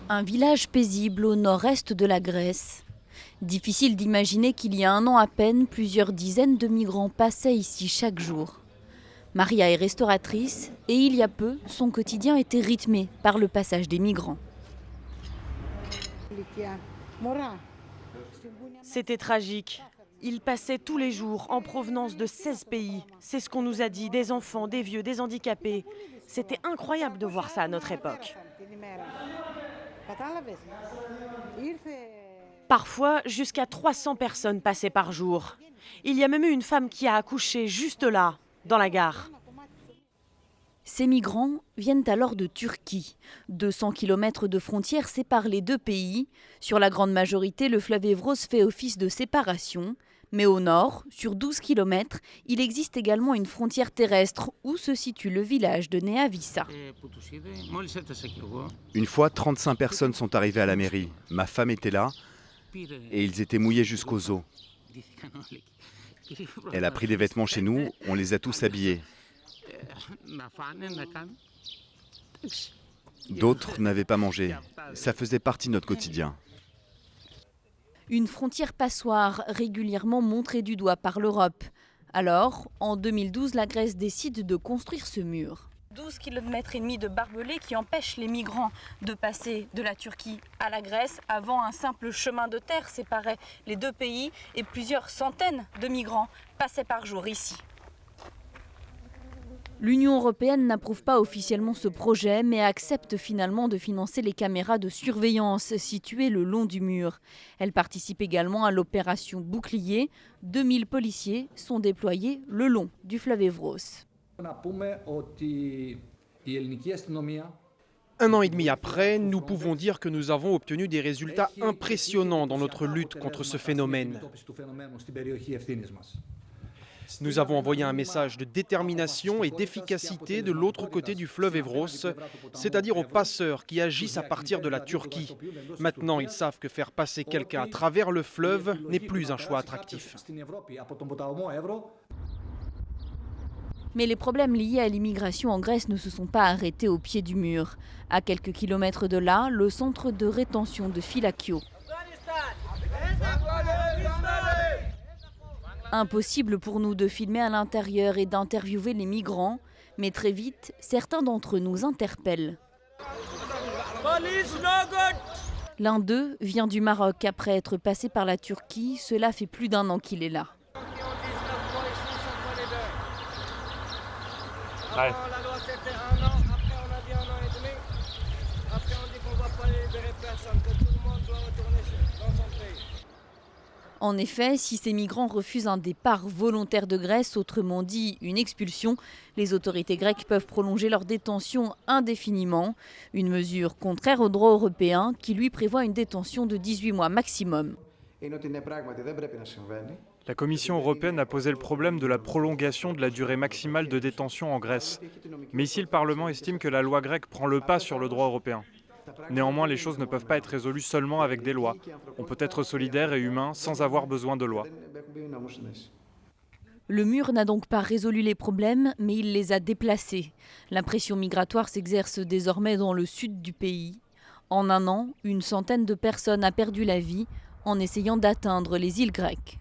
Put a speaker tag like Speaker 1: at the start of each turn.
Speaker 1: Un village paisible au nord-est de la Grèce. Difficile d'imaginer qu'il y a un an à peine, plusieurs dizaines de migrants passaient ici chaque jour. Maria est restauratrice et il y a peu, son quotidien était rythmé par le passage des migrants.
Speaker 2: C'était tragique. Ils passaient tous les jours en provenance de 16 pays. C'est ce qu'on nous a dit, des enfants, des vieux, des handicapés. C'était incroyable de voir ça à notre époque. Parfois, jusqu'à 300 personnes passaient par jour. Il y a même eu une femme qui a accouché juste là, dans la gare.
Speaker 1: Ces migrants viennent alors de Turquie. 200 km de frontières séparent les deux pays. Sur la grande majorité, le fleuve Evros fait office de séparation. Mais au nord, sur 12 km, il existe également une frontière terrestre où se situe le village de Neavissa.
Speaker 3: Une fois, 35 personnes sont arrivées à la mairie. Ma femme était là et ils étaient mouillés jusqu'aux os. Elle a pris des vêtements chez nous, on les a tous habillés. D'autres n'avaient pas mangé. Ça faisait partie de notre quotidien.
Speaker 1: Une frontière passoire régulièrement montrée du doigt par l'Europe. Alors, en 2012, la Grèce décide de construire ce mur. 12,5 km de barbelés qui empêchent les migrants de passer de la Turquie à la Grèce. Avant, un simple chemin de terre séparait les deux pays et plusieurs centaines de migrants passaient par jour ici. L'Union européenne n'approuve pas officiellement ce projet, mais accepte finalement de financer les caméras de surveillance situées le long du mur. Elle participe également à l'opération Bouclier. 2000 policiers sont déployés le long du fleuve Evros.
Speaker 4: Un an et demi après, nous pouvons dire que nous avons obtenu des résultats impressionnants dans notre lutte contre ce phénomène. Nous avons envoyé un message de détermination et d'efficacité de l'autre côté du fleuve Evros, c'est-à-dire aux passeurs qui agissent à partir de la Turquie. Maintenant, ils savent que faire passer quelqu'un à travers le fleuve n'est plus un choix attractif.
Speaker 1: Mais les problèmes liés à l'immigration en Grèce ne se sont pas arrêtés au pied du mur. À quelques kilomètres de là, le centre de rétention de Phylakio. Impossible pour nous de filmer à l'intérieur et d'interviewer les migrants, mais très vite, certains d'entre eux nous interpellent. L'un d'eux vient du Maroc après être passé par la Turquie. Cela fait plus d'un an qu'il est là.
Speaker 5: Ouais.
Speaker 6: La loi c'était un an, après on a dit un an et demi, après on dit qu'on ne va pas libérer personne, que tout le monde doit retourner dans son pays.
Speaker 1: En effet, si ces migrants refusent un départ volontaire de Grèce, autrement dit une expulsion, les autorités grecques peuvent prolonger leur détention indéfiniment. Une mesure contraire au droit européen qui lui prévoit une détention de 18 mois maximum.
Speaker 5: La Commission européenne a posé le problème de la prolongation de la durée maximale de détention en Grèce. Mais ici, le Parlement estime que la loi grecque prend le pas sur le droit européen. Néanmoins, les choses ne peuvent pas être résolues seulement avec des lois. On peut être solidaire et humain sans avoir besoin de lois.
Speaker 1: Le mur n'a donc pas résolu les problèmes, mais il les a déplacés. La pression migratoire s'exerce désormais dans le sud du pays. En un an, une centaine de personnes a perdu la vie en essayant d'atteindre les îles grecques.